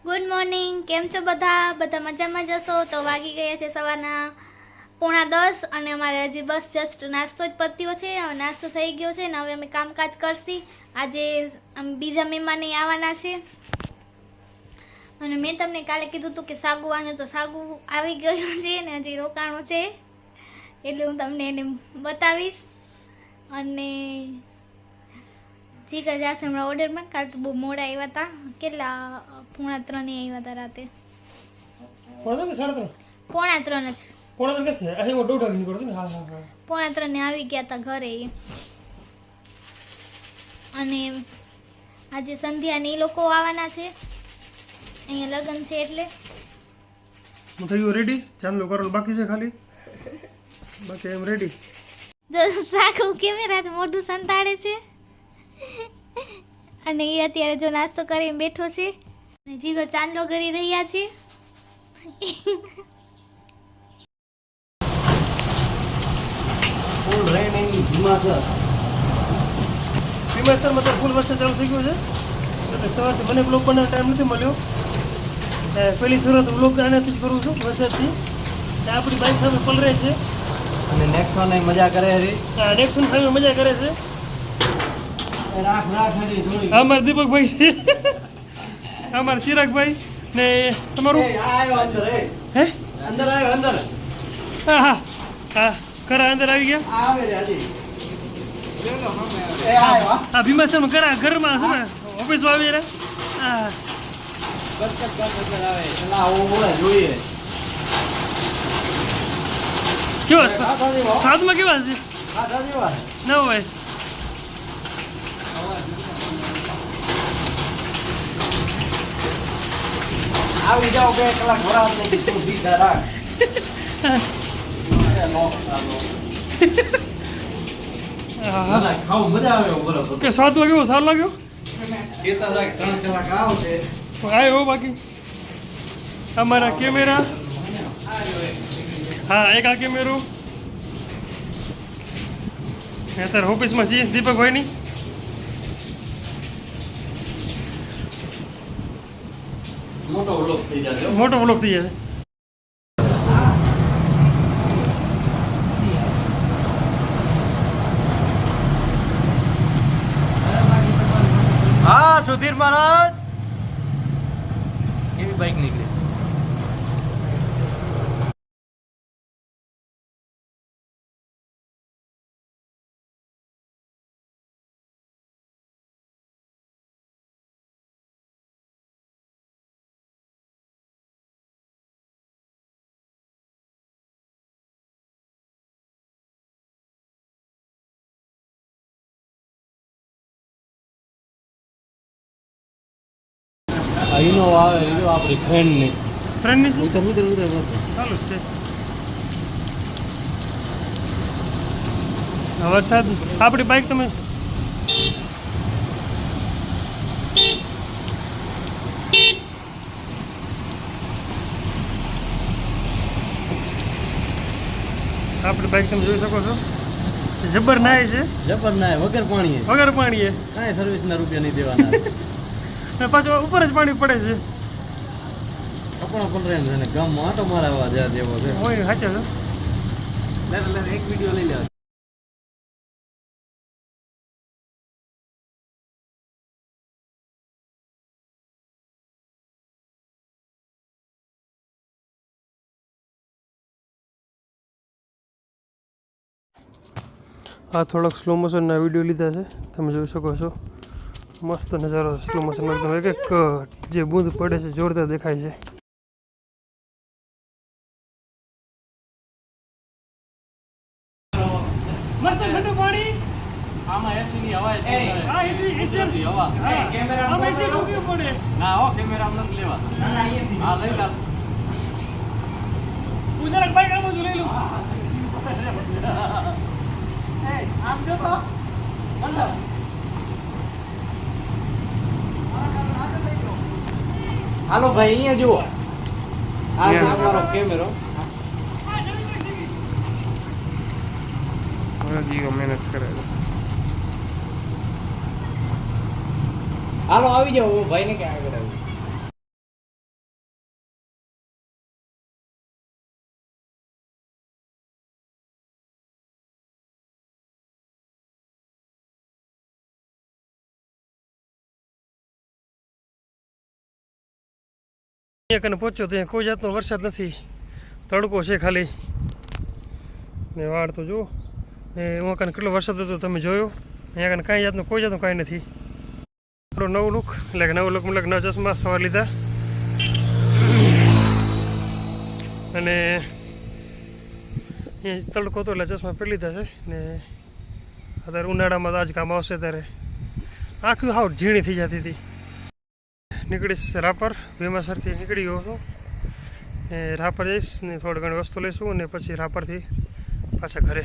Good morning, કેમ છો બધા? બધા મજામાં જશો? તો વાગી ગયા છે સવારના 9:45 અને અમારે હજી બસ જસ્ટ નાસ્તો જ પત્યો છે. હવે નાસ્તો થઈ ગયો છે ને હવે અમે કામકાજ કરશી. આજે બીજા મહેમાન આવવાના છે અને મેં તમને કાલે કીધું હતું કે સાગુ આને તો સાગુ આવી ગયું છે ને હજી રોકાણું છે એટલે હું તમને એને બતાવીશ. અને જીગર જશે હમણાં ઓર્ડરમાં. કાલ તો બહુ મોડા આવ્યા હતા, કેટલા 2:45 આવ્યા હતા રાતે. 3:30 3:45 જ 3:30 કે છે અહીં દોઢ વાગે નીકળતો ને. હા 3:45 આવી ગયા હતા ઘરે. અને આજે સંધ્યા ને એ લોકો આવવાના છે, અહીંયા લગ્ન છે એટલે હું થઈ ગયો રેડી. ચાંદલો કરવાનું બાકી છે ખાલી, બાકી એમ રેડી. સાકુ કેમેરા મોઢું સંતાડે છે અને એ અત્યારે જો નાસ્તો કરીને બેઠો છે અને જીગર ચાંદલો કરી રહ્યા છે. ફૂલ રેન એની ભીમાસરમાં તો ફૂલ વરસાદ ચાલુ થઈ ગયો છે એટલે સવારથી મને બ્લોગ બનાવવાનો ટાઈમ નથી મળ્યો. પહેલી શરૂઆત બ્લોગ આનાથી જ કરું છું, વરસાદથી. આપણી બાઈક સામે પલરે છે અને નેક્સોન મજા કરે છે. નેક્સોન સામે મજા કરે છે. રાખ હરી થોડી. અમારા દીપકભાઈ છે, અમારા ચિરાગભાઈ ને તમારું. આવ્યો અંદર. હે અંદર આવ્યો અંદર. હા હા હા ઘરા અંદર આવી ગયા. આવે રે હાજી. એ આવ્યો. હા ભીમાસરમાં ઘરમાં છે ને ઓફિસમાં આવી રહ્યા. હા કટ આવે. એલા આવો બોલે જોઈએ. કેવા સ્વાદમાં કેવા છે? હા સાજી વાત. ના હોય. આવી જાઓ 2 કલાક ભરાવ ને તું સીધા રાખ. ના ખાવ મજા આવે બરાબર. કે સ્વાદમાં કેવો સારો લાગ્યો? કેતા હતા કે 3 કલાક આવશે. આવ્યો બાકી અમારા કેમેરા. હા એક આ કેમેરો. અત્યારે ઓફિસમાં છીએ દીપકભાઈની. મોટો વ્લોગ થઈ જશે. મોટો વ્લોગ થઈ જશે. હા સુધીર મહારાજ કેવી બાઈક નીકળી. ઇનોવા આવે એ આપણી ફ્રેન્ડની. ફ્રેન્ડની છે. ઉતર ચાલુ જ છે. વરસાદ આપણી બાઈક તમે જોઈ શકો છો. જબર નાય છે. જબર ના વગર પાણીએ. વગર પાણીએ કાંઈ સર્વિસના રૂપિયા નહીં દેવાના. અને પાછું ઉપર જ પાણી પડે છે. કપડા પણ રહે છે ને ગામમાં આટો મારવા જ્યાં જેવો છે. હોય સાચે છે. એક વિડીયો લઈ લેવા. આ થોડોક સ્લો મોશનના વિડીયો લીધા છે, તમે જોઈ શકો છો. મસ્ત નજારો સ્લો મોશનમાં એકદમ. એક એક જે બૂંદ પડે છે જોરદાર દેખાય છે. મસ્ત ઠંડુ પાણી. આમાં એસી ની હવા છે. હા એસી હવા. કેમેરા આમ એસી મૂકવું પડે. ના હો કેમેરા આમ નથી લેવા. ના અહીંયાથી. હા લઈ લા. હું જરાક બાઈક આમ જ લઈ લઉં. આમ જો તો અંદર. હાલો ભાઈ અહીંયા જુઓ. આ છે અમારો કેમેરો. જીઓ મહેનત કરે છે. હાલો આવી જાઓ ભાઈને ક્યાં આગળ આવ્યું. અહીંયા કને પહોંચ્યો તો અહીંયા કોઈ જાતનો વરસાદ નથી, તડકો છે ખાલી ને વાળ તો જુઓ ને એમાં કને કેટલો વરસાદ હતો તમે જોયો. અહીંયા કને કાંઈ જાતનું કોઈ જાતનું કાંઈ નથી. આપણો નવું લુક એટલે કે નવું લુક મતલબ નવા ચશ્મા સવાર લીધા અને એ તડકો હતો એટલે ચશ્મા પહેરી લીધા છે ને અત્યારે ઉનાળામાં તો આજ કામ આવશે ત્યારે આખી હાવ ઝીણી થઈ જતી હતી. નીકળીશ રાપર ભીમાસરથી નીકળી ગયો હતો ને રાપર જઈશ ને થોડી ઘણી વસ્તુ લઈશું અને પછી રાપરથી પાછા ઘરે.